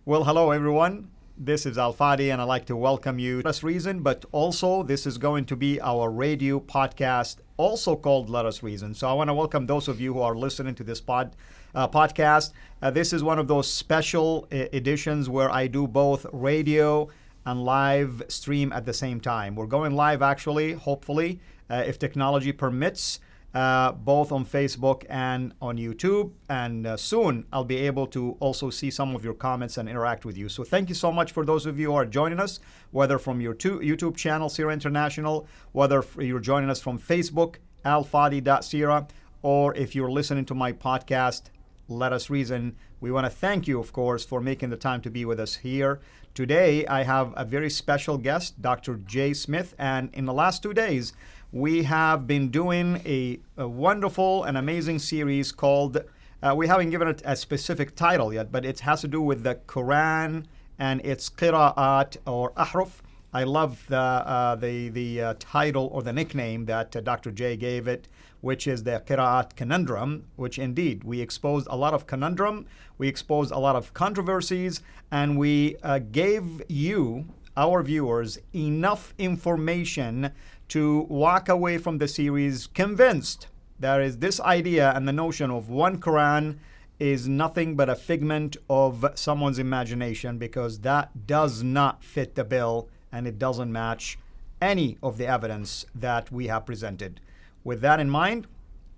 Well, hello everyone. This is Fadi, and I'd like to welcome you. Let Us Reason, but also this is going to be our radio podcast, also called Let Us Reason. So I want to welcome those of you who are listening to this podcast. This is one of those special editions where I do both radio and live stream at the same time. We're going live actually, hopefully, if technology permits. Both on Facebook and on YouTube. And soon I'll be able to also see some of your comments and interact with you. So thank you so much for those of you who are joining us, whether from your YouTube channel, Qira'at International, whether you're joining us from Facebook, alfadi.qira, or if you're listening to my podcast, Let Us Reason. We want to thank you, of course, for making the time to be with us here. Today, I have a very special guest, Dr. Jay Smith, and in the last 2 days, we have been doing a wonderful and amazing series called, we haven't given it a specific title yet, but it has to do with the Quran and its Qira'at or Ahruf. I love the title or the nickname that Dr. Jay gave it, which is the Qira'at conundrum, which indeed we exposed a lot of conundrum, we exposed a lot of controversies, and we gave you, our viewers, enough information to walk away from the series convinced that is this idea and the notion of one Quran is nothing but a figment of someone's imagination, because that does not fit the bill and it doesn't match any of the evidence that we have presented. With that in mind,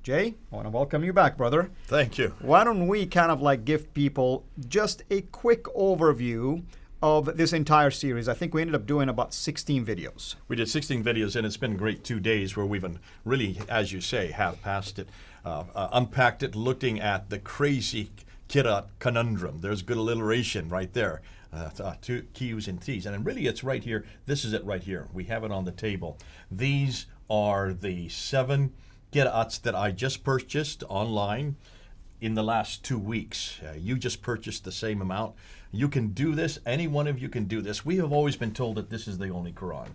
Jay, I want to welcome you back, brother. Thank you. Why don't we kind of like give people just a quick overview of this entire series. I think we ended up doing about 16 videos. We did 16 videos, and it's been great 2 days where we've really, as you say, have passed it, unpacked it, looking at the crazy Qira'at conundrum. There's good alliteration right there. Two Q's and T's. And really, it's right here. This is it right here. We have it on the table. These are the 7 Qira'ats that I just purchased online in the last 2 weeks. You just purchased the same amount. You can do this. Any one of you can do this. We have always been told that this is the only Quran.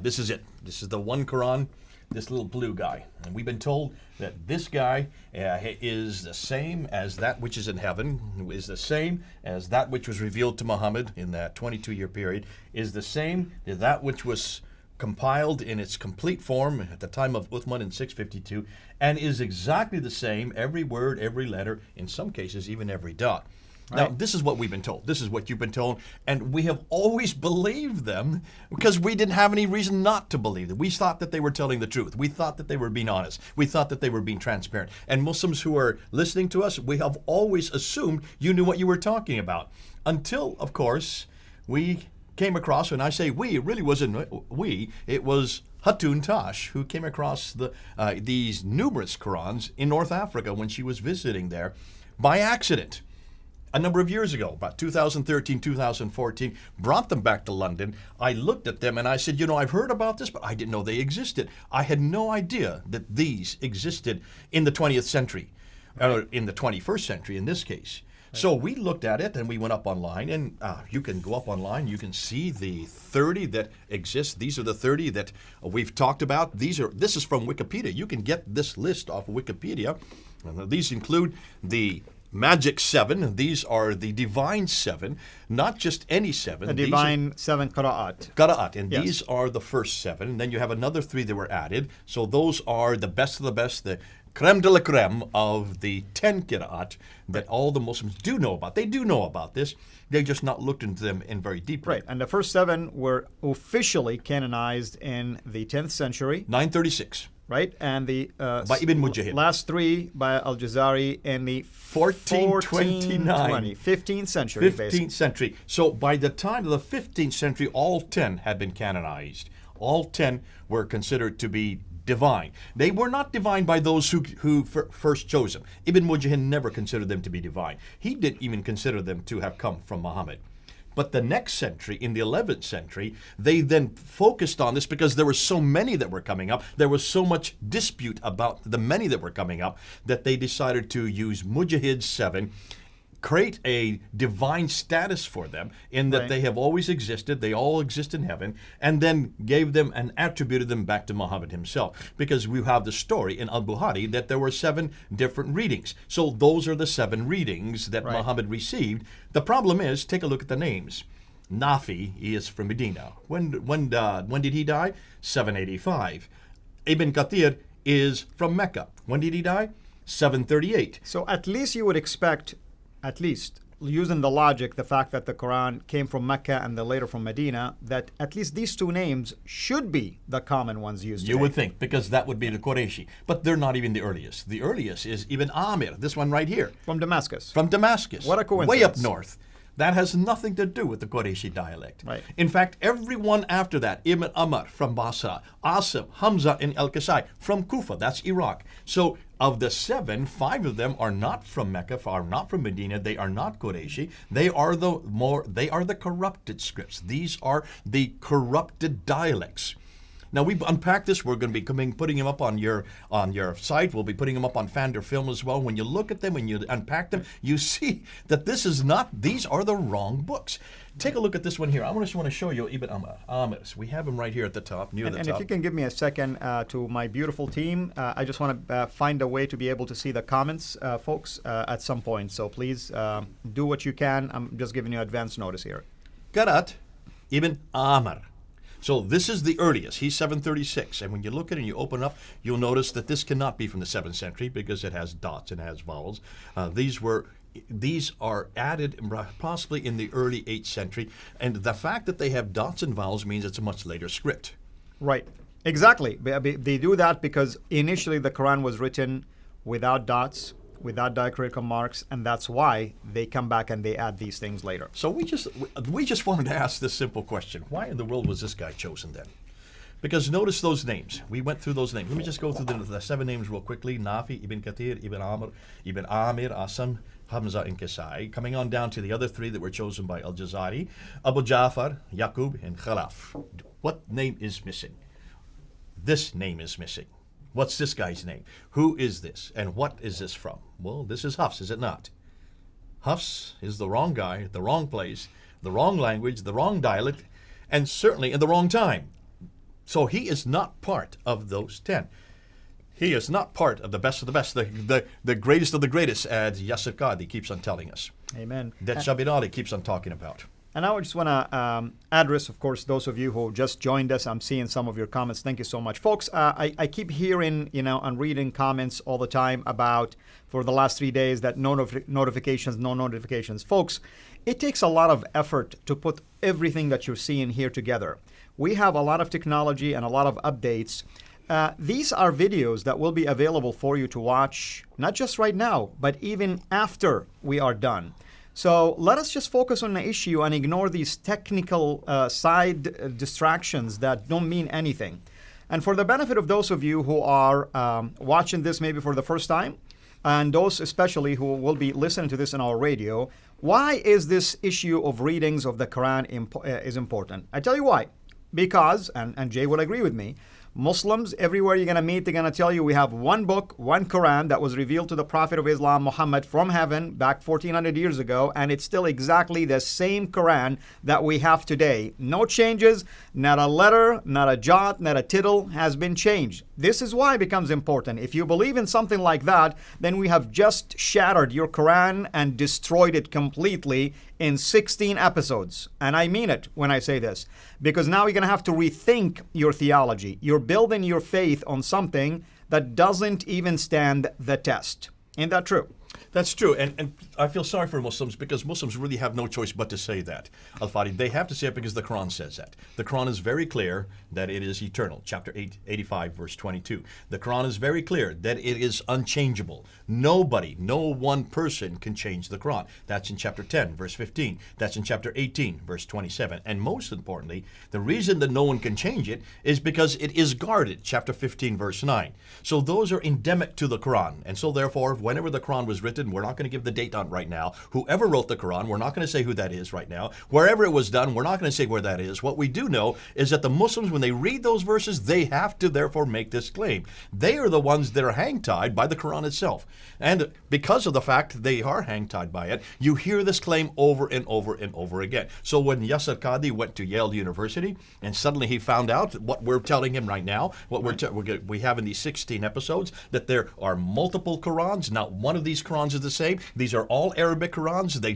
This is it. This is the one Quran, this little blue guy. And we've been told that this guy is the same as that which is in heaven, is the same as that which was revealed to Muhammad in that 22-year period, is the same as that which was compiled in its complete form at the time of Uthman in 652, and is exactly the same, every word, every letter, in some cases even every dot. Now, this is what we've been told. This is what you've been told. And we have always believed them because we didn't have any reason not to believe them. We thought that they were telling the truth. We thought that they were being honest. We thought that they were being transparent. And Muslims who are listening to us, we have always assumed you knew what you were talking about. Until, of course, we came across, when I say we, it really wasn't we, it was Hatun Tash, who came across these numerous Qurans in North Africa when she was visiting there by accident. A number of years ago, about 2013, 2014, brought them back to London. I looked at them and I said, I've heard about this, but I didn't know they existed. I had no idea that these existed in the 20th century, or in the 21st century in this case. So we looked at it and we went up online, and you can go up online, you can see the 30 that exist. These are the 30 that we've talked about. This is from Wikipedia. You can get this list off of Wikipedia. These include the Magic 7. These are the Divine 7, not just any 7. The Divine 7 Qira'at. Qira'at, and Yes. these are the first 7. And then you have another 3 that were added. So those are the best of the best, the creme de la creme of the 10 Qira'at that all the Muslims do know about. They do know about this. They've just not looked into them in very deep. Right, and the first 7 were officially canonized in the 10th century. 936. Right, and the by Ibn Mujahid. last 3 by Al-Jazari in the 1429. 15th century, 15th basically. century. So by the time of the 15th century, all 10 had been canonized. All 10 were considered to be divine. They were not divine by those who first chose them. Ibn Mujahid never considered them to be divine. He didn't even consider them to have come from Muhammad. But the next century, in the 11th century, they then focused on this because there were so many that were coming up. There was so much dispute about the many that were coming up that they decided to use Mujahid 7 create a divine status for them in that Right. they have always existed, they all exist in heaven, and then gave them and attributed them back to Muhammad himself. Because we have the story in Al-Bukhari that there were 7 different readings. So those are the 7 readings that Right. Muhammad received. The problem is, take a look at the names. Nafi is from Medina. When did he die? 785. Ibn Kathir is from Mecca. When did he die? 738. So at least you would expect, at least using the logic, the fact that the Quran came from Mecca and then later from Medina, that at least these 2 names should be the common ones used You today. would think, because that would be the Qurayshi. But they're not even the earliest. The earliest is Ibn Amir, this one right here, From Damascus. from Damascus. What a Way up coincidence. north. That has nothing to do with the Qurayshi dialect. Right. In fact, everyone after that, Ibn Amr from Basra, Asim, Hamza, and Al-Kasai from Kufa, that's Iraq. So of the 7, 5 of them are not from Mecca, are not from Medina, they are not Qurayshi. They are the corrupted scripts. These are the corrupted dialects. Now we've unpacked this. We're going to be putting them up on your site. We'll be putting them up on Fander Film as well. When you look at them, when you unpack them, you see that these are the wrong books. Take a look at this one here. I just want to show you Ibn Amr. We have him right here at the top, near the And top. if you can give me a second to my beautiful team, I just want to find a way to be able to see the comments, folks, at some point. So please do what you can. I'm just giving you advance notice here. Qira'at Ibn Amr. So this is the earliest. He's 736. And when you look at it and you open up, you'll notice that this cannot be from the 7th century because it has dots and has vowels. These are added possibly in the early 8th century. And the fact that they have dots and vowels means it's a much later script. Right. Exactly. They do that because initially the Quran was written without dots, without diacritical marks, and that's why they come back and they add these things later. So we just wanted to ask this simple question. Why in the world was this guy chosen then? Because notice those names. We went through those names. Let me just go through the 7 names real quickly. Nafi, Ibn Kathir, Ibn Amir, Asam, Hamza, and Kasai. Coming on down to the other 3 that were chosen by Al-Jazari, Abu Ja'far, Yaqub, and Khalaf. What name is missing? This name is missing. What's this guy's name? Who is this? And what is this from? Well, this is Hafs, is it not? Hafs is the wrong guy, the wrong place, the wrong language, the wrong dialect, and certainly in the wrong time. So he is not part of those 10. He is not part of the best of the best, the greatest of the greatest, as Yasir Qadhi keeps on telling us. Amen. That Shabir Ali keeps on talking about. And I just want to address, of course, those of you who just joined us. I'm seeing some of your comments. Thank you so much. Folks, I keep hearing, and reading comments all the time about, for the last 3 days, that no notifications. Folks, it takes a lot of effort to put everything that you're seeing here together. We have a lot of technology and a lot of updates. These are videos that will be available for you to watch, not just right now, but even after we are done. So let us just focus on the issue and ignore these technical side distractions that don't mean anything. And for the benefit of those of you who are watching this maybe for the first time, and those especially who will be listening to this on our radio, why is this issue of readings of the Quran is important? I tell you why. Because, and Jay will agree with me, Muslims, everywhere you're going to meet, they're going to tell you we have one book, one Quran that was revealed to the Prophet of Islam, Muhammad, from heaven back 1400 years ago, and it's still exactly the same Quran that we have today. No changes, not a letter, not a jot, not a tittle has been changed. This is why it becomes important. If you believe in something like that, then we have just shattered your Quran and destroyed it completely in 16 episodes. And I mean it when I say this, because now you're going to have to rethink your theology. You're building your faith on something that doesn't even stand the test. Ain't that true? That's true, and I feel sorry for Muslims because Muslims really have no choice but to say that. Al-Fadi, they have to say it because the Quran says that. The Quran is very clear that it is eternal. Chapter 85, verse 22. The Quran is very clear that it is unchangeable. Nobody, no one person can change the Quran. That's in chapter 10, verse 15. That's in chapter 18, verse 27. And most importantly, the reason that no one can change it is because it is guarded. Chapter 15, verse 9. So those are endemic to the Quran. And so therefore, whenever the Quran was was written, we're not going to give the date on right now. Whoever wrote the Quran, we're not going to say who that is right now. Wherever it was done, we're not going to say where that is. What we do know is that the Muslims, when they read those verses, they have to therefore make this claim. They are the ones that are hang-tied by the Quran itself. And because of the fact they are hang-tied by it, you hear this claim over and over and over again. So when Yasser Qadi went to Yale University and suddenly he found out what we're telling him right now, what we have in these 16 episodes, that there are multiple Qurans. Not one of these Qurans is the same. These are all Arabic Qurans. They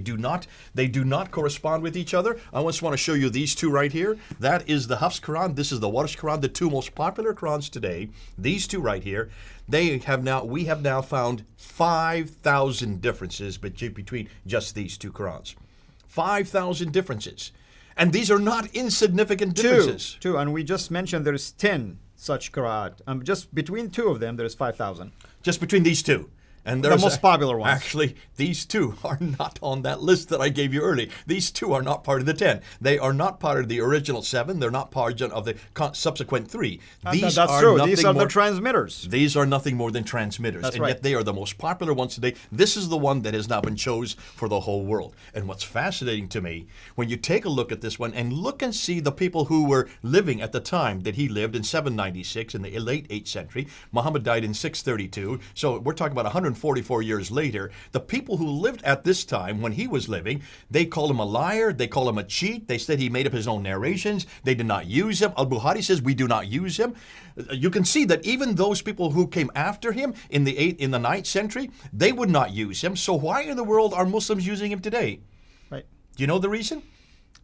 do not correspond with each other. I just want to show you these two right here. That is the Hafs Quran. This is the Warsh Quran, the two most popular Qurans today. These two right here. We have now found 5,000 differences between just these two Qurans. 5,000 differences. And these are not insignificant differences. Two. And we just mentioned there's 10 such Qira'at. Just between two of them, there's 5,000. Just between these two. And the most popular ones. Actually, these two are not on that list that I gave you earlier. These two are not part of the 10. They are not part of the original 7. They're not part of the subsequent 3. That's true. These are the transmitters. These are nothing more than transmitters. That's and right. Yet they are the most popular ones today. This is the one that has now been chosen for the whole world. And what's fascinating to me, when you take a look at this one and look and see the people who were living at the time that he lived in 796 in the late 8th century. Muhammad died in 632. So we're talking about 144 years later. The people who lived at this time when he was living, they called him a liar. They called him a cheat. They said he made up his own narrations. They did not use him. Al-Bukhari says we do not use him. You can see that even those people who came after him in the 9th century, they would not use him. So why in the world are Muslims using him today? Right. Do you know the reason?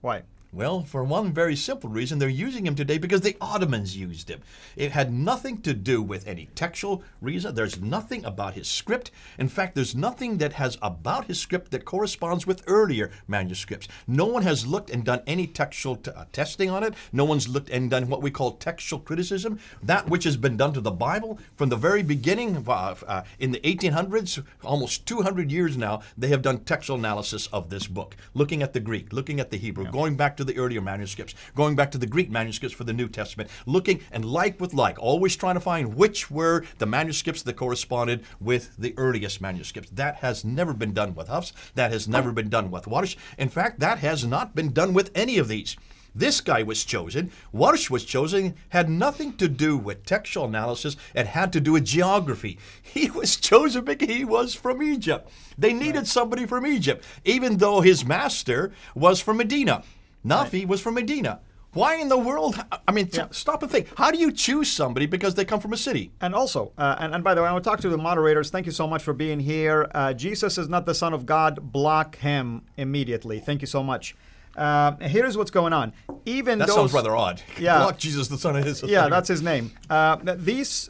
Why? Well, for one very simple reason, they're using him today because the Ottomans used him. It had nothing to do with any textual reason. There's nothing about his script. In fact, there's nothing that has about his script that corresponds with earlier manuscripts. No one has looked and done any textual testing on it. No one's looked and done what we call textual criticism. That which has been done to the Bible from the very beginning in the 1800s, almost 200 years now, they have done textual analysis of this book, looking at the Greek, looking at the Hebrew, going back to the earlier manuscripts, going back to the Greek manuscripts for the New Testament, looking and like with like, always trying to find which were the manuscripts that corresponded with the earliest manuscripts. That has never been done with Hafs. That has never been done with Warsh. In fact, that has not been done with any of these. This guy was chosen, Warsh was chosen, had nothing to do with textual analysis, it had to do with geography. He was chosen because he was from Egypt. They needed somebody from Egypt, even though his master was from Medina. Nafi was from Medina. Why in the world? I mean, stop and think. How do you choose somebody because they come from a city? And also, and by the way, I want to talk to the moderators. Thank you so much for being here. Jesus is not the Son of God. Block him immediately. Thank you so much. Here's what's going on. That sounds rather odd. Yeah. Block Jesus, the Son of His. Yeah, that's his name. These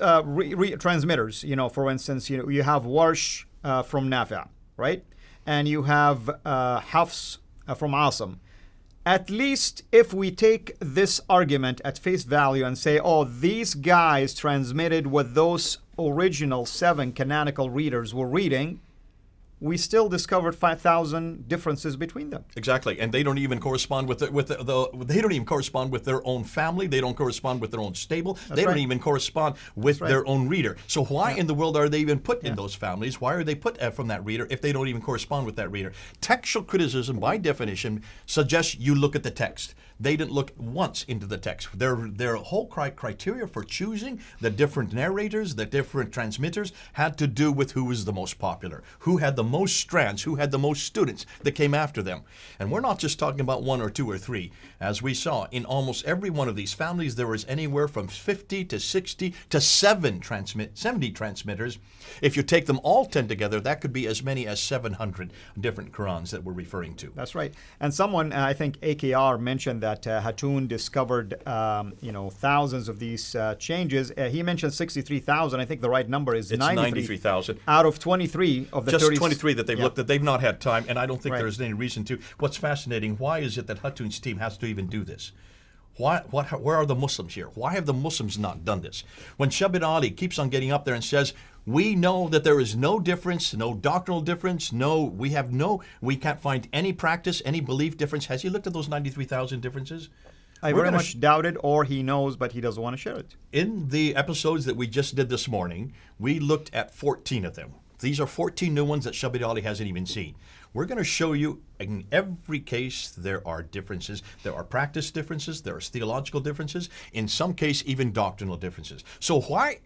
transmitters, for instance, you have Warsh from Nafi', right? And you have Hafs from Asim. At least if we take this argument at face value and say, oh, these guys transmitted what those original 7 canonical readers were reading, we still discovered 5,000 differences between them. Exactly, and they don't even correspond with they don't even correspond with their own family. They don't correspond with their own stable. They don't even correspond with their own reader. So why in the world are they even put in those families? Why are they put from that reader if they don't even correspond with that reader? Textual criticism, by definition, suggests you look at the text. They didn't look once into the text. Their whole criteria for choosing the different narrators, the different transmitters, had to do with who was the most popular, who had the most strands, who had the most students that came after them. And we're not just talking about 1 or 2 or 3. As we saw, in almost every one of these families, there was anywhere from 50 to 60 to 70 transmitters. If you take them all 10 together, that could be as many as 700 different Qurans that we're referring to. That's right. And someone, I think AKR, mentioned that Hatun discovered, thousands of these changes. He mentioned 63,000. I think the right number is 93,000 out of 23 of the just 30. 23 that they've looked at. They've not had time, and I don't think there's any reason to. What's fascinating? Why is it that Hatun's team has to even do this? Where are the Muslims here? Why have the Muslims not done this? When Shabir Ali keeps on getting up there and says, we know that there is no difference, no doctrinal difference, we can't find any practice, any belief difference. Has he looked at those 93,000 differences? I very much doubt it, or he knows, but he doesn't want to share it. In the episodes that we just did this morning, we looked at 14 of them. These are 14 new ones that Shabbat Ali hasn't even seen. We're going to show you in every case there are differences. There are practice differences. There are theological differences. In some case, even doctrinal differences. So why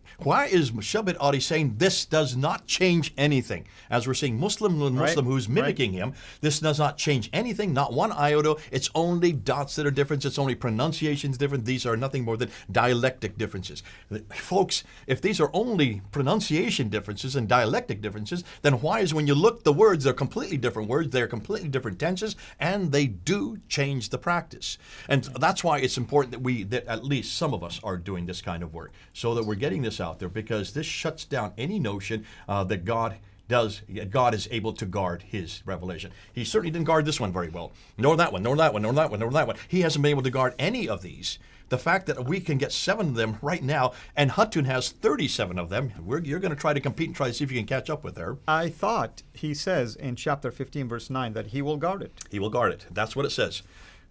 is Shabbat Ali saying this does not change anything? As we're seeing Muslim who's mimicking him, this does not change anything, not one iota. It's only dots that are different. It's only pronunciations different. These are nothing more than dialectic differences. Folks, if these are only pronunciation differences and dialectic differences, then why is when you look the words, they're completely different words, they're completely different tenses, and they do change the practice. And that's why it's important that at least some of us are doing this kind of work, so that we're getting this out there, because this shuts down any notion that God is able to guard his revelation. He certainly didn't guard this one very well, nor that one, nor that one, nor that one, nor that one. He hasn't been able to guard any of these. The fact that we can get 7 of them right now, and Hutun has 37 of them, you're going to try to compete and try to see if you can catch up with her. I thought he says in chapter 15, verse 9, that he will guard it. He will guard it. That's what it says.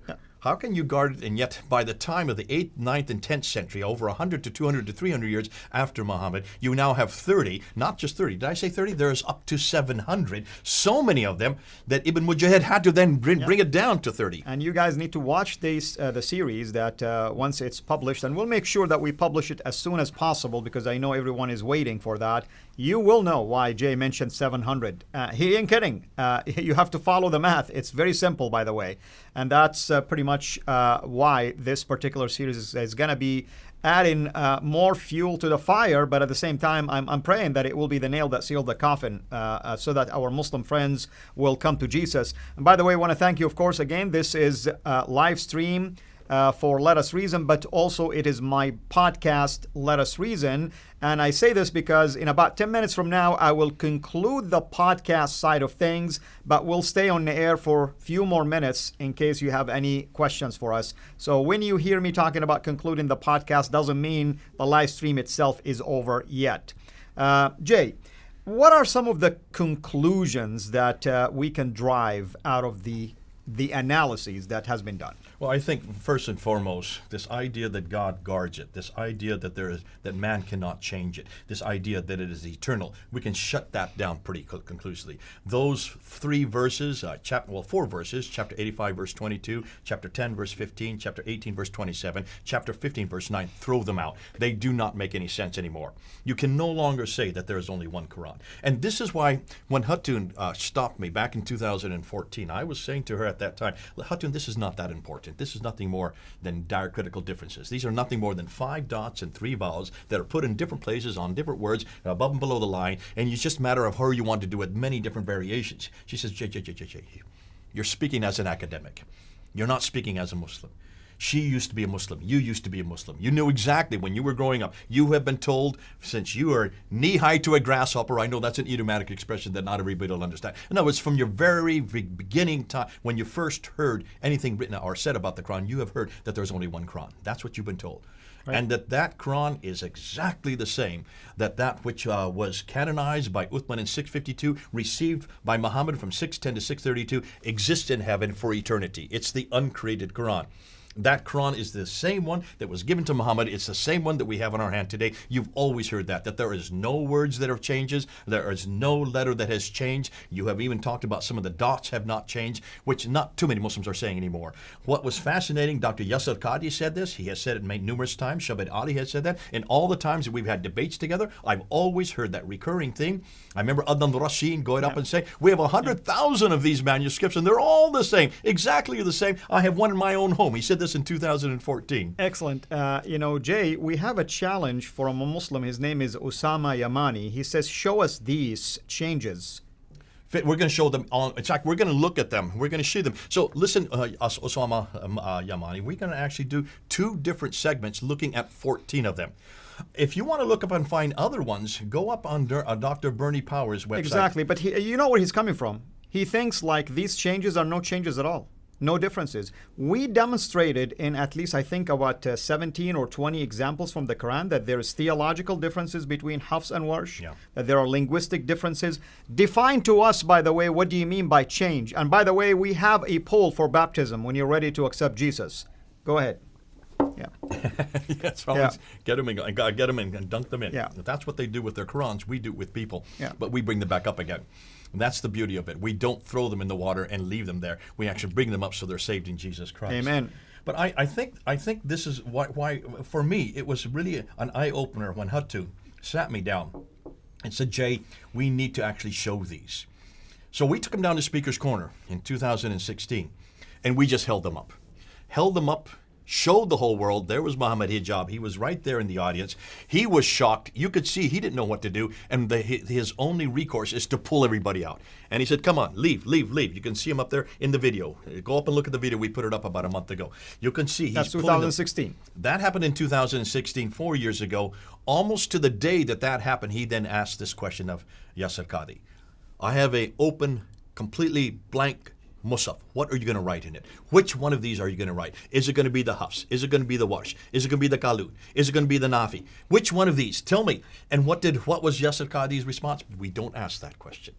Yeah. How can you guard it? And yet, by the time of the 8th, 9th, and 10th century, over 100 to 200 to 300 years after Muhammad, you now have 30, not just 30. Did I say 30? There's up to 700. So many of them that Ibn Mujahid had to then bring it down to 30. And you guys need to watch the series that once it's published, and we'll make sure that we publish it as soon as possible, because I know everyone is waiting for that. You will know why Jay mentioned 700. He ain't kidding. You have to follow the math. It's very simple, by the way. And that's pretty much why this particular series is going to be adding more fuel to the fire. But at the same time, I'm praying that it will be the nail that sealed the coffin, so that our Muslim friends will come to Jesus. And by the way, I want to thank you, of course, again. This is live stream for Let Us Reason, but also it is my podcast, Let Us Reason. And I say this because in about 10 minutes from now, I will conclude the podcast side of things, but we'll stay on the air for a few more minutes in case you have any questions for us. So when you hear me talking about concluding the podcast, doesn't mean the live stream itself is over yet. Jay, what are some of the conclusions that we can drive out of the analyses that has been done? Well, I think first and foremost, this idea that God guards it, this idea that that man cannot change it, this idea that it is eternal, we can shut that down pretty conclusively. Those 4 verses, chapter 85, verse 22, chapter 10, verse 15, chapter 18, verse 27, chapter 15, verse 9, throw them out. They do not make any sense anymore. You can no longer say that there is only one Quran. And this is why when Hutun stopped me back in 2014, I was saying to her at that time, Hutun, this is not that important. This is nothing more than diacritical differences. These are nothing more than 5 dots and 3 vowels that are put in different places on different words, above and below the line, and it's just a matter of how you want to do it, many different variations. She says, Jay, you're speaking as an academic. You're not speaking as a Muslim. She used to be a Muslim. You used to be a Muslim. You knew exactly when you were growing up. You have been told since you are knee-high to a grasshopper. I know that's an idiomatic expression that not everybody will understand. No, it's from your very beginning time, when you first heard anything written or said about the Quran, you have heard that there's only one Quran. That's what you've been told. Right. And that Quran is exactly the same, that which was canonized by Uthman in 652, received by Muhammad from 610 to 632, exists in heaven for eternity. It's the uncreated Quran. That Quran is the same one that was given to Muhammad. It's the same one that we have in our hand today. You've always heard that there is no words that have changes. There is no letter that has changed. You have even talked about some of the dots have not changed, which not too many Muslims are saying anymore. What was fascinating, Dr. Yasir Qadhi said this. He has said it numerous times. Shabbat Ali has said that. And all the times that we've had debates together, I've always heard that recurring theme. I remember Adnan Rashid going up and saying, we have 100,000 of these manuscripts, and they're all the same, exactly the same. I have one in my own home. He said this in 2014. Excellent. Jay, we have a challenge from a Muslim. His name is Osama Yamani. He says, show us these changes. We're going to show them on. In fact, we're going to look at them. We're going to show them. So listen, Osama Yamani, we're going to actually do 2 different segments looking at 14 of them. If you want to look up and find other ones, go up on Dr. Bernie Power's website. Exactly. But you know where he's coming from. He thinks like these changes are no changes at all. No differences. We demonstrated in at least, I think, about 17 or 20 examples from the Quran that there is theological differences between Hafs and Warsh, that there are linguistic differences. Define to us, by the way, what do you mean by change? And by the way, we have a poll for baptism when you're ready to accept Jesus. Go ahead. Yeah. That's always get them and dunk them in. Yeah. If that's what they do with their Qurans, we do it with people. Yeah. But we bring them back up again. And that's the beauty of it. We don't throw them in the water and leave them there. We actually bring them up so they're saved in Jesus Christ. Amen. But I think this is why for me it was really an eye opener when Huttu sat me down and said, Jay, we need to actually show these. So we took him down to Speaker's Corner in 2016, and we just held them up. Showed the whole world. There was Muhammad Hijab. He was right there in the audience. He was shocked. You could see he didn't know what to do, and his only recourse is to pull everybody out. And he said, come on, leave. You can see him up there in the video. Go up and look at the video. We put it up about a month ago. You can see he's That's pulling them. 2016. That happened in 2016, 4 years ago. Almost to the day that happened, he then asked this question of Yasser Qadi. I have a open, completely blank Musaf. What are you going to write in it? Which one of these are you going to write? Is it going to be the Hafs? Is it going to be the Warsh? Is it going to be the Qalud? Is it going to be the Nafi? Which one of these? Tell me. And what was Yasser Qadi's response? We don't ask that question.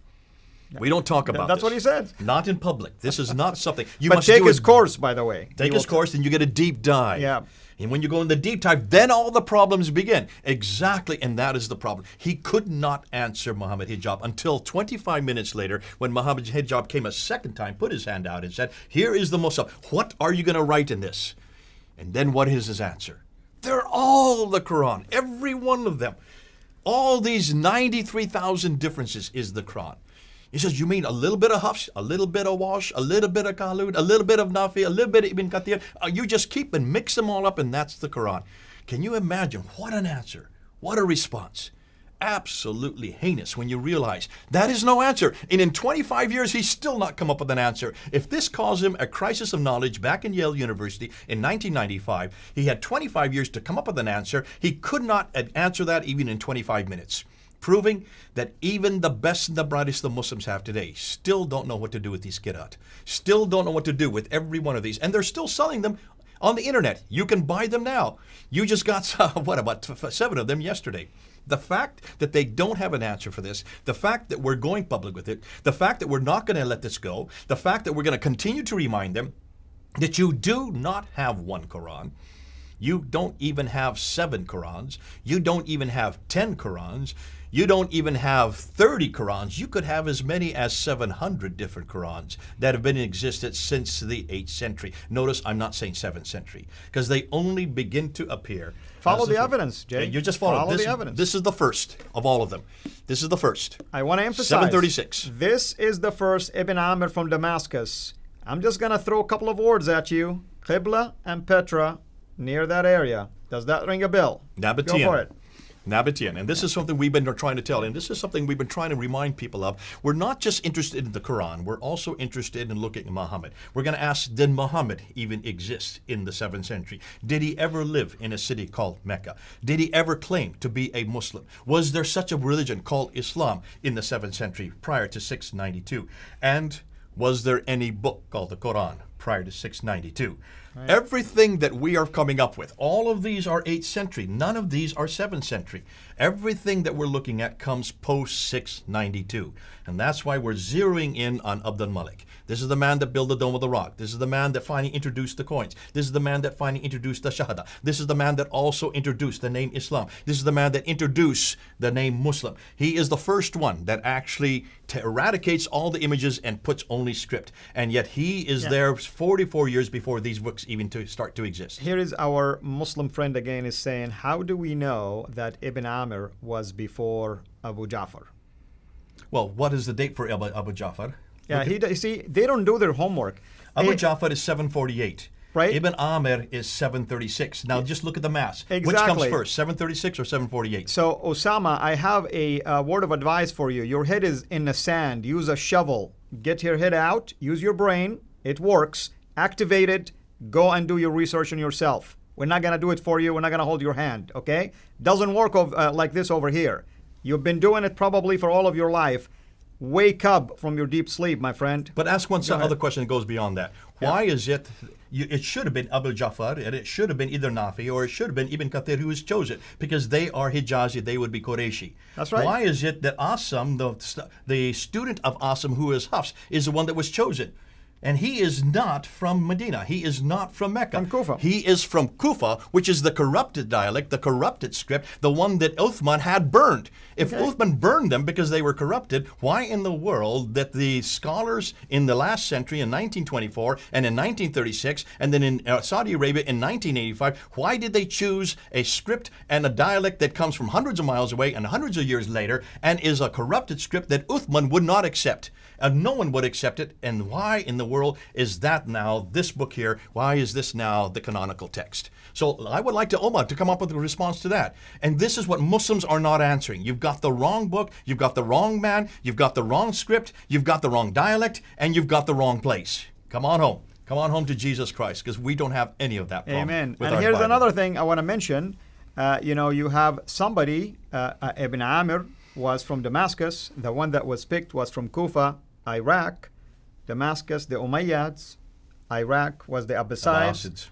We don't talk about That's this. what he said. Not in public. This is not something. You But must take do his it. course, by the way. Take his course, and you get a deep dive. Yeah. And when you go in the deep dive, then all the problems begin. Exactly, and that is the problem. He could not answer Muhammad Hijab until 25 minutes later when Muhammad Hijab came a second time, put his hand out and said, here is the Musaf. What are you going to write in this? And then what is his answer? They're all the Quran, every one of them. All these 93,000 differences is the Quran. He says, you mean a little bit of Hafs, a little bit of Wash, a little bit of Qalud, a little bit of Nafi, a little bit of Ibn Kathir. You just keep and mix them all up, and that's the Quran. Can you imagine? What an answer. What a response. Absolutely heinous when you realize that is no answer. And in 25 years, he's still not come up with an answer. If this caused him a crisis of knowledge back in Yale University in 1995, he had 25 years to come up with an answer. He could not answer that even in 25 minutes. Proving that even the best and the brightest the Muslims have today still don't know what to do with these Qira'at. Still don't know what to do with every one of these. And they're still selling them on the internet. You can buy them now. You just got, about 7 of them yesterday. The fact that they don't have an answer for this, the fact that we're going public with it, the fact that we're not going to let this go, the fact that we're going to continue to remind them that you do not have one Quran. You don't even have 7 Qurans. You don't even have 10 Qurans. You don't even have 30 Qurans. You could have as many as 700 different Qurans that have been in existence since the 8th century. Notice I'm not saying 7th century, because they only begin to appear. Follow the evidence, Jay. You just follow the evidence. This is the first of all of them. This is the first. I want to emphasize. 736. This is the first Ibn Amir from Damascus. I'm just going to throw a couple of words at you. Qibla and Petra, near that area. Does that ring a bell? Nabatean. Go for it. Nabatean. And this is something we've been trying to tell, and this is something we've been trying to remind people of. We're not just interested in the Quran, we're also interested in looking at Muhammad. We're going to ask, did Muhammad even exist in the 7th century? Did he ever live in a city called Mecca? Did he ever claim to be a Muslim? Was there such a religion called Islam in the 7th century prior to 692? And was there any book called the Quran prior to 692? Right. Everything that we are coming up with, all of these are 8th century. None of these are 7th century. Everything that we're looking at comes post 692. And that's why we're zeroing in on Abd al-Malik. This is the man that built the Dome of the Rock. This is the man that finally introduced the coins. This is the man that finally introduced the Shahada. This is the man that also introduced the name Islam. This is the man that introduced the name Muslim. He is the first one that actually eradicates all the images and puts only script. And yet he is there 44 years before these books even to start to exist. Here is our Muslim friend again is saying, how do we know that Ibn Amir was before Abu Ja'far? Well, what is the date for Abu Ja'far? Yeah, you see, they don't do their homework. Abu Ja'far is 748. Right. Ibn Amir is 736. Now just look at the math. Exactly. Which comes first, 736 or 748? So, Osama, I have a word of advice for you. Your head is in the sand. Use a shovel. Get your head out. Use your brain. It works. Activate it. Go and do your research on yourself. We're not going to do it for you. We're not going to hold your hand, okay? Doesn't work like this over here. You've been doing it probably for all of your life. Wake up from your deep sleep, my friend. But ask one other question that goes beyond that. Why is it, it should have been Abu Ja'far, and it should have been either Nafi, or it should have been Ibn Kathir who was chosen, because they are Hijazi, they would be Qurayshi. That's right. Why is it that Asim, the student of Asim who is Hafs, is the one that was chosen? And he is not from Medina. He is not from Mecca. From Kufa. He is from Kufa, which is the corrupted dialect, the corrupted script, the one that Uthman had burned. If Uthman burned them because they were corrupted, why in the world that the scholars in the last century, in 1924 and in 1936, and then in Saudi Arabia in 1985, why did they choose a script and a dialect that comes from hundreds of miles away and hundreds of years later and is a corrupted script that Uthman would not accept? And no one would accept it. And why in the world is that now, this book here, why is this now the canonical text? So I would like to Omar to come up with a response to that. And this is what Muslims are not answering. You've got the wrong book, you've got the wrong man, you've got the wrong script, you've got the wrong dialect, and you've got the wrong place. Come on home. Come on home to Jesus Christ, because we don't have any of that problem. Amen. With And our here's Bible. another thing I want to mention. You have somebody, Ibn Amir was from Damascus. The one that was picked was from Kufa, Iraq. Damascus, the Umayyads. Iraq was the Abbasids. Abbasids.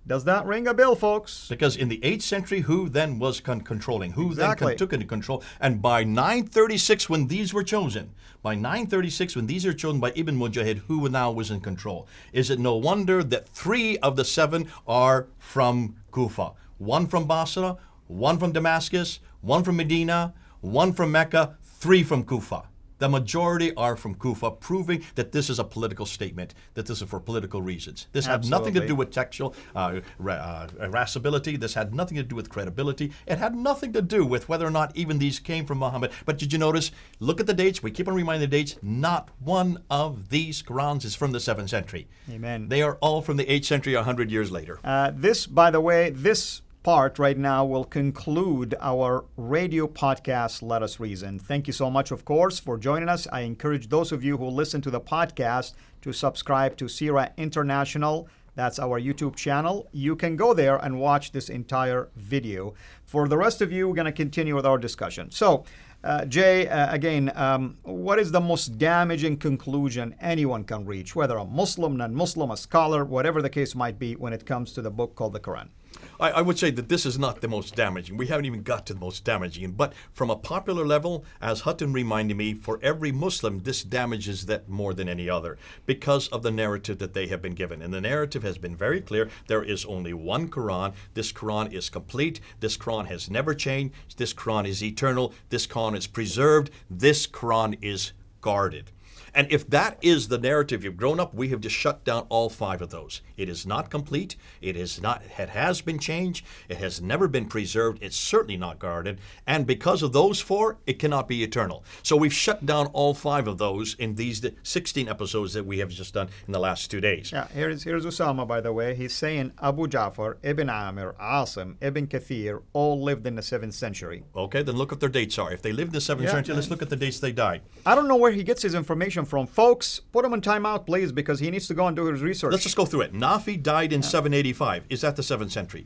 Does that ring a bell, folks? Because in the 8th century, who then was controlling? Who Exactly. then took into control? And by 936, when these were chosen, by 936, when these are chosen by Ibn Mujahid, who now was in control? Is it no wonder that 3 of the 7 are from Kufa? 1 from Basra, 1 from Damascus, 1 from Medina, 1 from Mecca, 3 from Kufa. The majority are from Kufa, proving that this is a political statement, that this is for political reasons. This had nothing to do with textual irascibility. This had nothing to do with credibility. It had nothing to do with whether or not even these came from Muhammad. But did you notice? Look at the dates. We keep on reminding the dates. Not one of these Qurans is from the 7th century. Amen. They are all from the 8th century, 100 years later. This, by the way, this part right now will conclude our radio podcast, Let Us Reason. Thank you so much, of course, for joining us. I encourage those of you who listen to the podcast to subscribe to Qira'at International. That's our YouTube channel. You can go there and watch this entire video. For the rest of you, we're going to continue with our discussion. So, Jay, again, what is the most damaging conclusion anyone can reach, whether a Muslim, non-Muslim, a scholar, whatever the case might be, when it comes to the book called the Quran? I would say that this is not the most damaging. We haven't even got to the most damaging. But from a popular level, as Hutton reminded me, for every Muslim, this damages that more than any other because of the narrative that they have been given. And the narrative has been very clear. There is only one Quran. This Quran is complete. This Quran has never changed. This Quran is eternal. This Quran is preserved. This Quran is guarded. And if that is the narrative you've grown up, we have just shut down all 5 of those. It is not complete. It has been changed. It has never been preserved. It's certainly not guarded. And because of those 4, it cannot be eternal. So we've shut down all 5 of those in these 16 episodes that we have just done in the last 2 days. Yeah, here's Usama, by the way. He's saying Abu Ja'far, Ibn Amir, Asim, Ibn Kathir all lived in the 7th century. Okay, then look what their dates are. If they lived in the 7th century, let's look at the dates they died. I don't know where he gets his information from. Folks, put him on timeout, please, because he needs to go and do his research. Let's just go through it. Nafi died in 785. Is that the 7th century?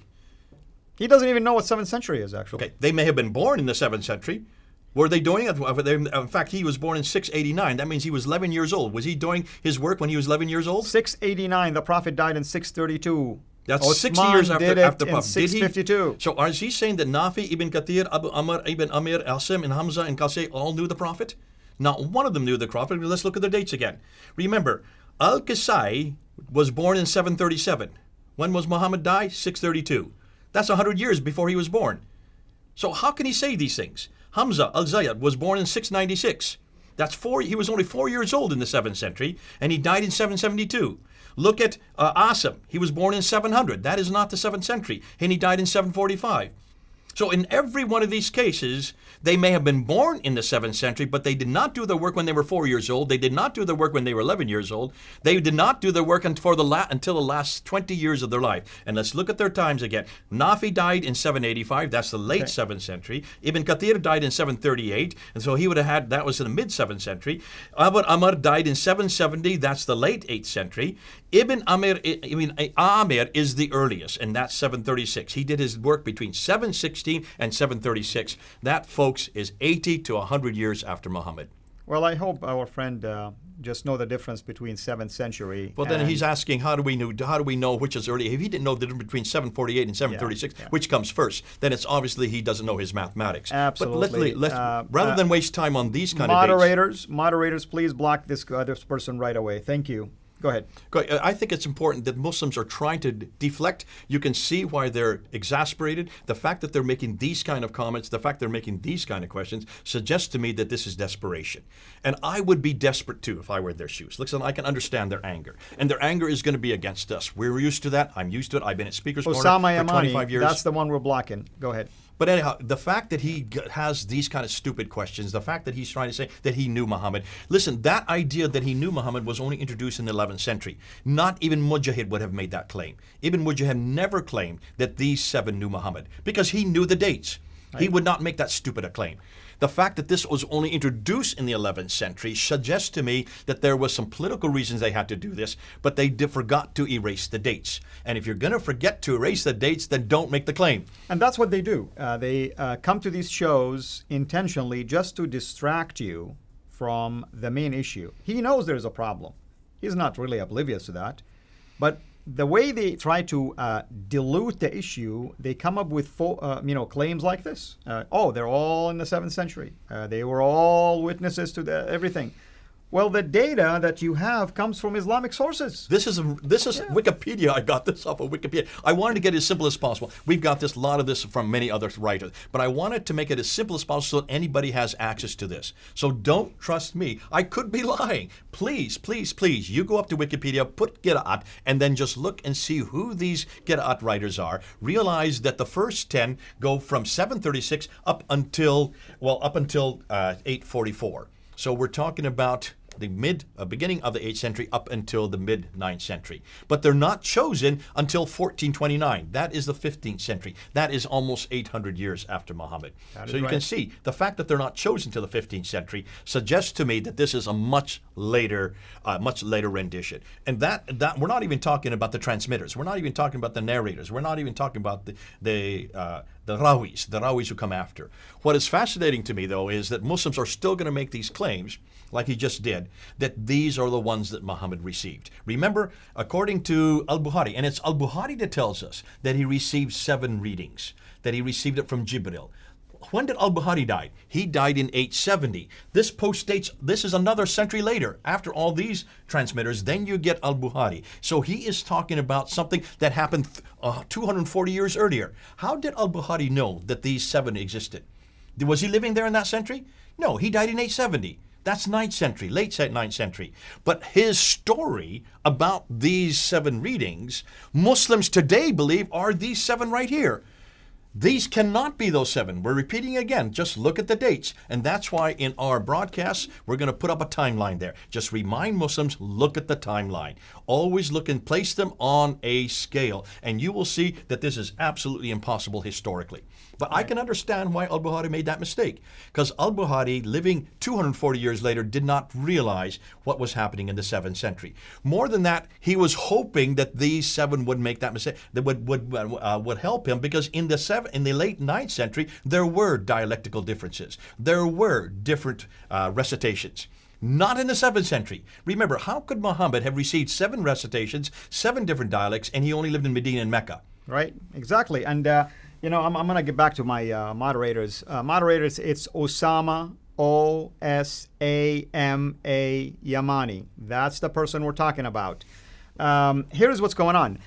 He doesn't even know what 7th century is, actually. Okay, they may have been born in the 7th century. Were they doing it? In fact, he was born in 689. That means he was 11 years old. Was he doing his work when he was 11 years old? 689. The Prophet died in 632. That's Osman 60 years after did the it in Prophet. 652. So is he saying that Nafi, Ibn Kathir, Abu Amr, Ibn Amir, Asim, and Hamza, and Qasay all knew the Prophet? Not one of them knew the Prophet. Let's look at the dates again. Remember, Al-Qasai was born in 737. When was Muhammad die? 632. That's 100 years before he was born. So how can he say these things? Hamza al-Zayyad was born in 696. He was only 4 years old in the 7th century, and he died in 772. Look at Asim. He was born in 700. That is not the 7th century, and he died in 745. So in every one of these cases, they may have been born in the 7th century, but they did not do their work when they were 4 years old. They did not do their work when they were 11 years old. They did not do their work until the last 20 years of their life. And let's look at their times again. Nafi died in 785. That's the late 7th century. Ibn Kathir died in 738. And so he would have had, that was in the mid 7th century. Abu Amr died in 770. That's the late 8th century. Ibn Amir is the earliest, and that's 736. He did his work between 716 and 736. That, folks, is 80 to 100 years after Muhammad. Well, I hope our friend just know the difference between 7th century. Well, then he's asking, how do we know which is early? If he didn't know the difference between 748 and 736, which comes first, then it's obviously he doesn't know his mathematics. Absolutely. But rather than waste time on these kind of dates. Moderators, Moderators, please block this person right away. Thank you. Go ahead. I think it's important that Muslims are trying to deflect. You can see why they're exasperated. The fact that they're making these kind of comments, the fact they're making these kind of questions suggests to me that this is desperation. And I would be desperate too if I were in their shoes. Listen, I can understand their anger. And their anger is going to be against us. We're used to that. I'm used to it. I've been at Speaker's Corner for 25 years. That's the one we're blocking. Go ahead. But anyhow, the fact that he has these kind of stupid questions, the fact that he's trying to say that he knew Muhammad. Listen, that idea that he knew Muhammad was only introduced in the 11th century. Not even Mujahid would have made that claim. Ibn Mujahid never claimed that these 7 knew Muhammad because he knew the dates. Right. He would not make that stupid a claim. The fact that this was only introduced in the 11th century suggests to me that there was some political reasons they had to do this, but they forgot to erase the dates. And if you're going to forget to erase the dates, then don't make the claim. And that's what they do. They come to these shows intentionally just to distract you from the main issue. He knows there's a problem. He's not really oblivious to that. But the way they try to dilute the issue, they come up with claims like this. They're all in the 7th century. They were all witnesses to everything. Well, the data that you have comes from Islamic sources. This is Wikipedia. I got this off of Wikipedia. I wanted to get it as simple as possible. We've got a lot of this from many other writers, but I wanted to make it as simple as possible so that anybody has access to this. So don't trust me. I could be lying. Please, please, please, you go up to Wikipedia, put Qira'at, and then just look and see who these Qira'at writers are. Realize that the first 10 go from 736 up until 844. So we're talking about the beginning of the 8th century up until the mid-9th century. But they're not chosen until 1429. That is the 15th century. That is almost 800 years after Muhammad. So you can see the fact that they're not chosen till the 15th century suggests to me that this is a much later rendition. And that we're not even talking about the transmitters. We're not even talking about the narrators. We're not even talking about the rawis who come after. What is fascinating to me, though, is that Muslims are still going to make these claims, like he just did, that these are the ones that Muhammad received. Remember, according to Al-Bukhari, and it's Al-Bukhari that tells us that he received 7 readings, that he received it from Jibril. When did Al-Bukhari die? He died in 870. This postdates, this is another century later. After all these transmitters, then you get Al-Bukhari. So he is talking about something that happened 240 years earlier. How did Al-Bukhari know that these 7 existed? Was he living there in that century? No, he died in 870. That's 9th century, late 9th century. But his story about these 7 readings, Muslims today believe are these 7 right here. These cannot be those 7. We're repeating again. Just look at the dates. And that's why in our broadcasts, we're going to put up a timeline there. Just remind Muslims, look at the timeline. Always look and place them on a scale. And you will see that this is absolutely impossible historically. But I can understand why Al-Bukhari made that mistake. Because Al-Bukhari, living 240 years later, did not realize what was happening in the 7th century. More than that, he was hoping that these 7 would make that mistake, that would help him, because in the late 9th century, there were dialectical differences. There were different recitations. Not in the 7th century. Remember, how could Muhammad have received 7 recitations, 7 different dialects, and he only lived in Medina and Mecca? Right, exactly. And I'm going to get back to my moderators. Moderators, it's Osama, O-S-A-M-A Yamani. That's the person we're talking about. Here's what's going on.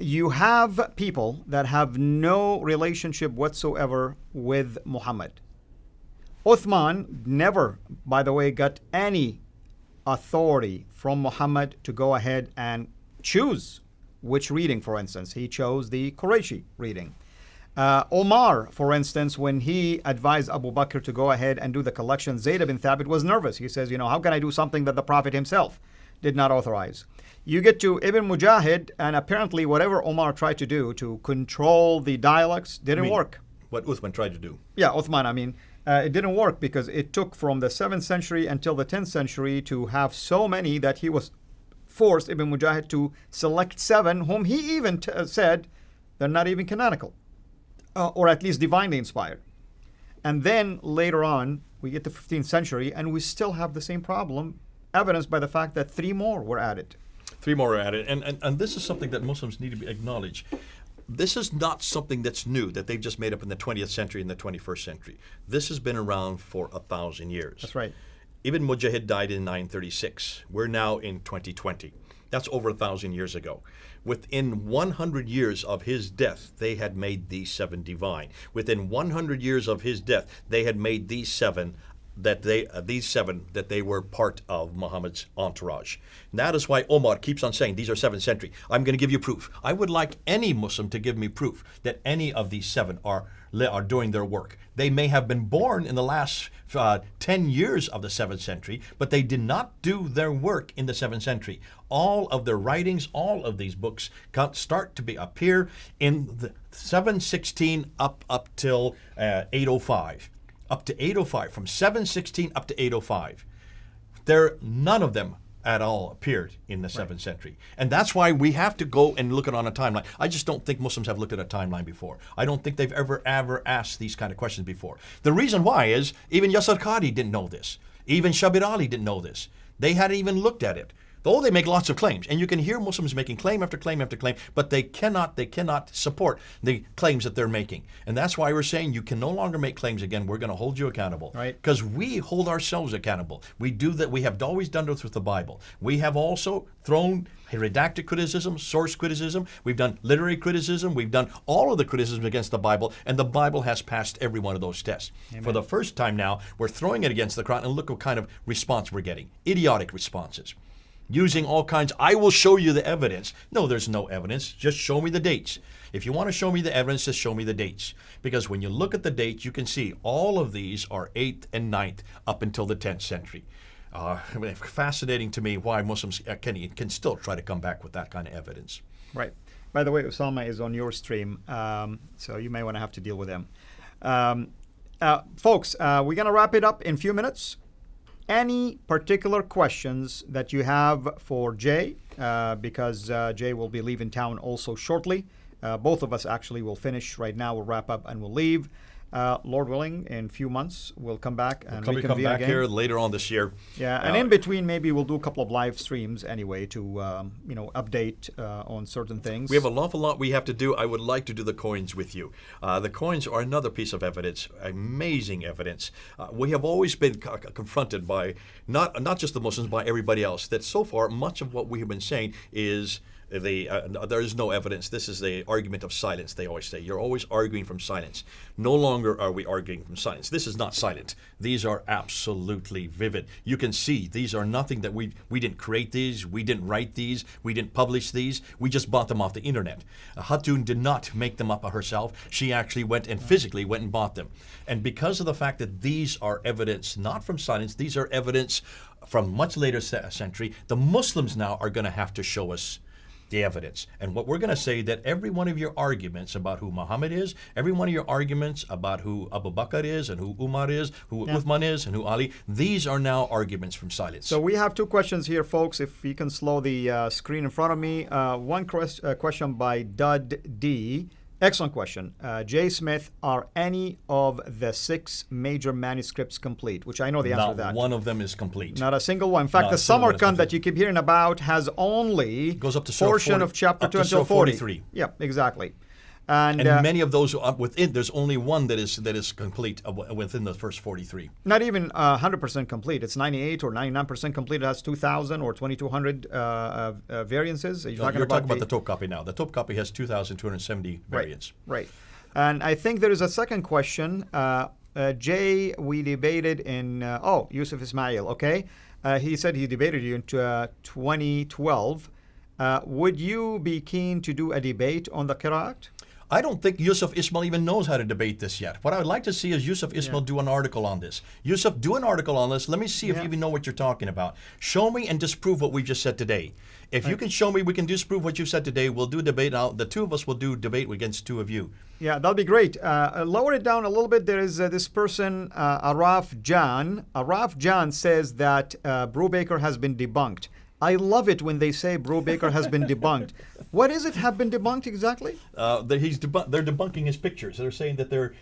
You have people that have no relationship whatsoever with Muhammad. Uthman never, by the way, got any authority from Muhammad to go ahead and choose which reading, for instance. He chose the Qurayshi reading. Omar, for instance, when he advised Abu Bakr to go ahead and do the collection, Zayd ibn Thabit was nervous. He says, how can I do something that the Prophet himself did not authorize? You get to Ibn Mujahid, and apparently whatever Omar tried to do to control the dialects didn't work. What Uthman tried to do. Yeah, Uthman, it didn't work because it took from the 7th century until the 10th century to have so many that he was forced, Ibn Mujahid, to select 7, whom he even said they're not even canonical, or at least divinely inspired. And then later on, we get to 15th century, and we still have the same problem, evidenced by the fact that 3 more were added. 3 more are added. And this is something that Muslims need to acknowledge. This is not something that's new, that they've just made up in the 20th century and the 21st century. This has been around for 1,000 years. That's right. Ibn Mujahid died in 936. We're now in 2020. That's over 1,000 years ago. Within 100 years of his death, they had made these 7 divine. Within 100 years of his death, they had made these seven that they were part of Muhammad's entourage. And that is why Omar keeps on saying these are 7th century. I'm going to give you proof. I would like any Muslim to give me proof that any of these 7 are doing their work. They may have been born in the last 10 years of the 7th century, but they did not do their work in the 7th century. All of their writings, all of these books start to appear in the 716 up till 805. Up to 805, from 716 up to 805. None of them at all appeared in the 7th century. And that's why we have to go and look at it on a timeline. I just don't think Muslims have looked at a timeline before. I don't think they've ever asked these kind of questions before. The reason why is even Yasir Qadi didn't know this. Even Shabir Ali didn't know this. They hadn't even looked at it. Though they make lots of claims, and you can hear Muslims making claim after claim after claim, but they cannot support the claims that they're making. And that's why we're saying you can no longer make claims again. We're going to hold you accountable. Right. Because we hold ourselves accountable. We do that. We have always done this with the Bible. We have also thrown redacted criticism, source criticism. We've done literary criticism. We've done all of the criticism against the Bible, and the Bible has passed every one of those tests. Amen. For the first time now, we're throwing it against the Quran, and look what kind of response we're getting. Idiotic responses. Using all kinds, I will show you the evidence. No, there's no evidence. Just show me the dates. If you want to show me the evidence, just show me the dates. Because when you look at the dates, you can see all of these are 8th and 9th up until the 10th century. Fascinating to me why Muslims can still try to come back with that kind of evidence. Right. By the way, Osama is on your stream, so you may want to have to deal with him. Folks, we're going to wrap it up in a few minutes. Any particular questions that you have for Jay, because Jay will be leaving town also shortly. Both of us actually will finish right now. We'll wrap up and we'll leave. Lord willing, in a few months, we'll come back and come back again. Here later on this year. Yeah, and in between, maybe we'll do a couple of live streams anyway to update on certain things. We have an awful lot we have to do. I would like to do the coins with you. The coins are another piece of evidence, amazing evidence. We have always been confronted by not just the Muslims, by everybody else. That so far, much of what we have been saying is there is no evidence. This is the argument of silence, they always say. You're always arguing from silence. No longer are we arguing from silence. This is not silent. These are absolutely vivid. You can see these are nothing that we didn't create these, we didn't write these, we didn't publish these, we just bought them off the internet. Hatun did not make them up herself. She actually went and physically went and bought them. And because of the fact that these are evidence not from silence, these are evidence from much later century, the Muslims now are going to have to show us the evidence. And what we're going to say that every one of your arguments about who Muhammad is, every one of your arguments about who Abu Bakr is and who Umar is, who Uthman is and who Ali, these are now arguments from silence. So we have 2 questions here, folks. If you can slow the screen in front of me. One question by Dud D. Excellent question. J. Smith, are any of the 6 major manuscripts complete? Which I know the answer to that. Not one of them is complete. Not a single one. In fact, the Samarkand that you keep hearing about has only goes up to portion 40, of chapter 2 until 43. Yeah, exactly. And many of those are within, there's only one that is complete within the first 43. Not even 100% complete. It's 98 or 99% complete. It has 2,000 or 2,200 variances. You're talking about the top copy now. The top copy has 2,270 variants. Right. And I think there is a second question. Jay, we debated in, Yusuf Ismail, okay? He said he debated you in 2012. Would you be keen to do a debate on the Qira'at? I don't think Yusuf Ismail even knows how to debate this yet. What I would like to see is Yusuf Ismail do an article on this. Yusuf, do an article on this. Let me see if you even know what you're talking about. Show me and disprove what we just said today. If you can show me, we can disprove what you said today. We'll do a debate. Now, the 2 of us will do debate against 2 of you. Yeah, that'll be great. Lower it down a little bit. There is this person, Araf Jan. Araf Jan says that Brubaker has been debunked. I love it when they say Brubaker has been debunked. What is it have been debunked exactly? They're debunking his pictures. They're saying that they're...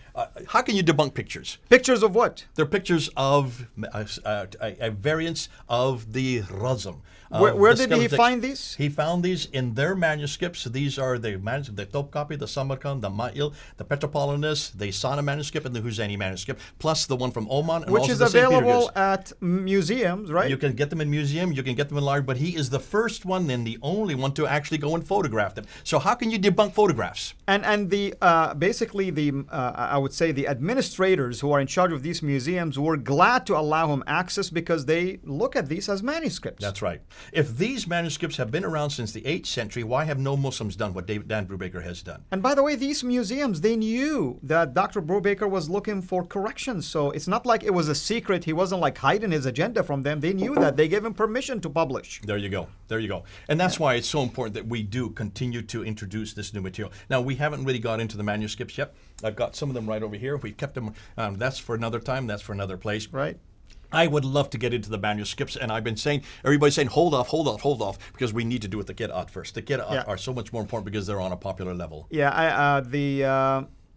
how can you debunk pictures? Pictures of what? They're pictures of a variance of the Razm. Where did he find these? He found these in their manuscripts. These are the top copy, the Samarkand, the Ma'il, the Petropolitanus, the Sana manuscript, and the Huzani manuscript, plus the one from Oman. And which is available at museums, right? You can get them in museum. You can get them in libraries. but he is the first one and the only one to actually go and photograph them. So how can you debunk photographs? And the basically the I would say the administrators who are in charge of these museums were glad to allow him access because they look at these as manuscripts. That's right. If these manuscripts have been around since the 8th century, why have no Muslims done what Dan Brubaker has done? And by the way, these museums, they knew that Dr. Brubaker was looking for corrections. So it's not like it was a secret. He wasn't like hiding his agenda from them. They knew that. They gave him permission to publish. There you go. There you go. And that's why it's so important that we do continue to introduce this new material. Now, we haven't really got into the manuscripts yet. I've got some of them right over here. We've kept them. That's for another time. That's for another place. Right. I would love to get into the manuscripts, and I've been saying, everybody's saying, hold off, because we need to do with the Qira'at first. The Qira'at are so much more important because they're on a popular level. Yeah,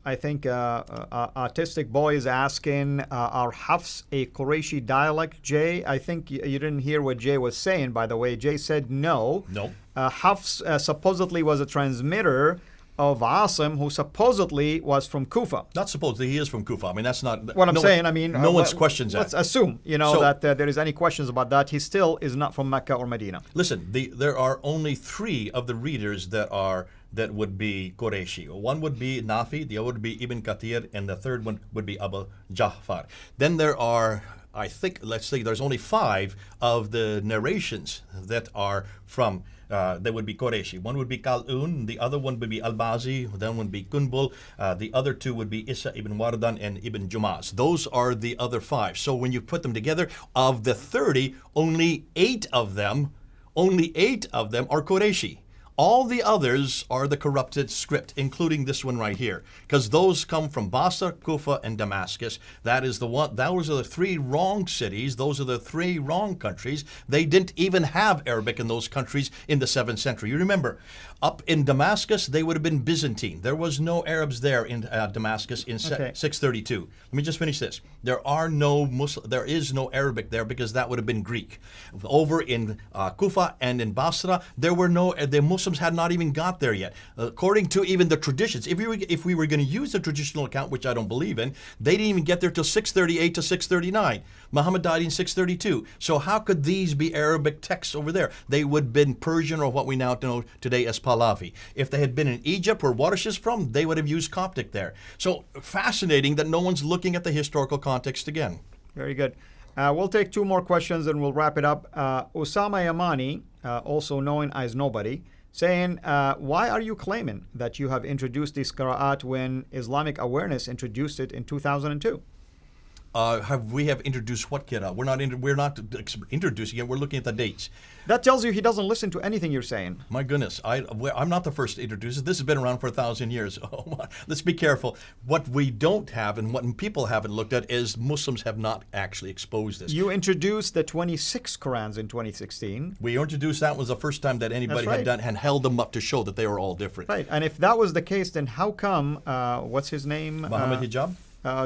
I think Autistic Boy is asking, are Hafs a Qurayshi dialect, Jay? I think you didn't hear what Jay was saying, by the way. Jay said no. No. Hafs supposedly was a transmitter of Asim, who supposedly was from Kufa. Not supposedly, he is from Kufa. I mean, that's not what I'm saying. I mean, no one's questions that. Let's assume, that there is any questions about that. He still is not from Mecca or Medina. Listen, there are only 3 of the readers that would be Qurayshi. One would be Nafi, the other would be Ibn Kathir, and the third one would be Abu Ja'far. Then there are, I think, let's say there's only 5 of the narrations that are from that would be Qurayshi. One would be Qal'un, the other one would be Al-Bazi, then would be Kunbul, the other 2 would be Isa ibn Wardan and Ibn Jumaz. Those are the other 5. So when you put them together, of the 30, only 8 of them are Qurayshi. All the others are the corrupted script, including this one right here, because those come from Basra, Kufa, and Damascus. Those are the 3 wrong cities. Those are the 3 wrong countries. They didn't even have Arabic in those countries in the 7th century. You remember, up in Damascus, they would have been Byzantine. There was no Arabs there in Damascus in 632. Let me just finish this. There is no Arabic there because that would have been Greek. Over in Kufa and in Basra, the Muslims had not even got there yet. According to even the traditions, if we were going to use the traditional account, which I don't believe in, they didn't even get there till 638 to 639. Muhammad died in 632. So how could these be Arabic texts over there? They would have been Persian, or what we now know today as Pahlavi. If they had been in Egypt, where Warsh is from, they would have used Coptic there. So fascinating that no one's looking at the historical context again. Very good. We'll take 2 more questions and we'll wrap it up. Osama Yamani, also known as Nobody, saying, why are you claiming that you have introduced this Qira'at when Islamic Awareness introduced it in 2002? We have introduced what Qira'at? We're not introducing it. We're looking at the dates. That tells you he doesn't listen to anything you're saying. My goodness, I'm not the first to introduce it. This has been around for 1,000 years. Oh, let's be careful. What we don't have and what people haven't looked at is Muslims have not actually exposed this. You introduced the 26 Qurans in 2016. We introduced that was the first time that anybody had done and held them up to show that they were all different. Right, and if that was the case, then how come, what's his name? Muhammad Hijab?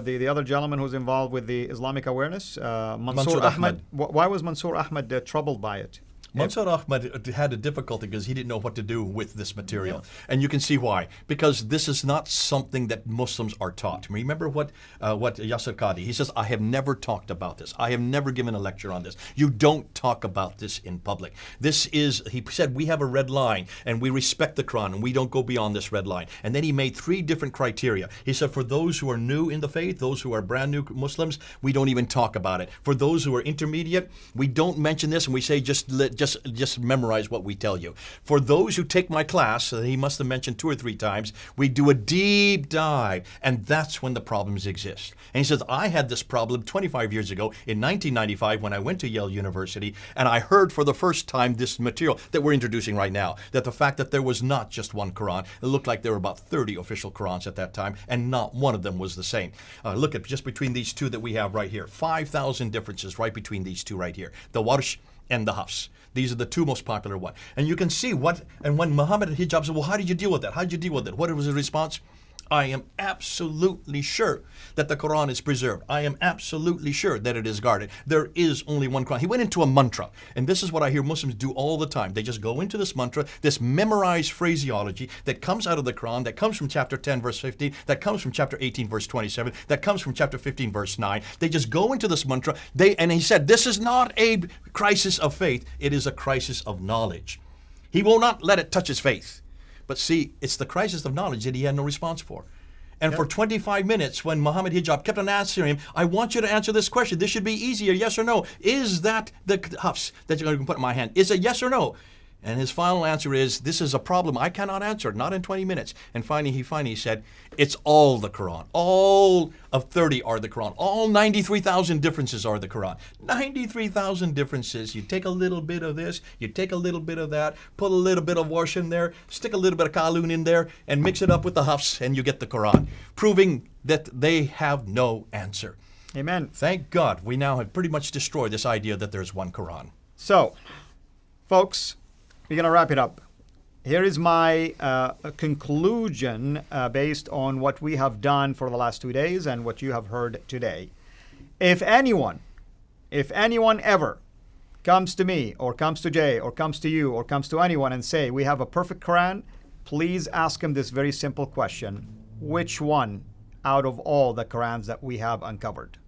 The other gentleman who's involved with the Islamic Awareness, Mansour Ahmed. Why was Mansour Ahmed troubled by it? Mansour Ahmed had a difficulty because he didn't know what to do with this material. Yeah. And you can see why. Because this is not something that Muslims are taught. Remember what Yasser Qadi, he says, I have never talked about this. I have never given a lecture on this. You don't talk about this in public. This is, he said, we have a red line and we respect the Quran and we don't go beyond this red line. And then he made 3 different criteria. He said, for those who are new in the faith, those who are brand new Muslims, we don't even talk about it. For those who are intermediate, we don't mention this and we say just memorize what we tell you. For those who take my class, he must have mentioned 2 or 3 times, we do a deep dive, and that's when the problems exist. And he says, I had this problem 25 years ago in 1995 when I went to Yale University, and I heard for the first time this material that we're introducing right now, that the fact that there was not just one Quran, it looked like there were about 30 official Qurans at that time, and not one of them was the same. Look at just between these 2 that we have right here, 5,000 differences right between these 2 right here, the Warsh and the Hafs. These are the 2 most popular ones. And you can see and when Muhammad Hijab said, well, how did you deal with that? How did you deal with it? What was his response? I am absolutely sure that the Quran is preserved. I am absolutely sure that it is guarded. There is only one Quran. He went into a mantra, and this is what I hear Muslims do all the time. They just go into this mantra, this memorized phraseology that comes out of the Quran, that comes from chapter 10, verse 15, that comes from chapter 18, verse 27, that comes from chapter 15, verse 9. They just go into this mantra, and he said, this is not a crisis of faith, it is a crisis of knowledge. He will not let it touch his faith. But see, it's the crisis of knowledge that he had no response for. And for 25 minutes, when Muhammad Hijab kept on answering him, I want you to answer this question. This should be easier, yes or no. Is that the hafs that you're going to put in my hand? Is it yes or no? And his final answer is, this is a problem I cannot answer, not in 20 minutes. And finally he said, it's all the Quran. All of 30 are the Quran. All 93,000 differences are the Quran. 93,000 differences. You take a little bit of this, you take a little bit of that, put a little bit of warsh in there, stick a little bit of kalun in there, and mix it up with the hafs, and you get the Quran, proving that they have no answer. Amen. Thank God we now have pretty much destroyed this idea that there's one Quran. So, folks, we're going to wrap it up. Here is my conclusion based on what we have done for the last 2 days and what you have heard today. If anyone ever comes to me or comes to Jay or comes to you or comes to anyone and say, we have a perfect Quran, please ask him this very simple question. Which one out of all the Qurans that we have uncovered?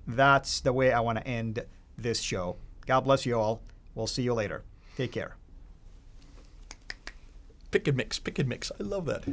That's the way I want to end this show. God bless you all. We'll see you later. Take care. Pick and mix. I love that.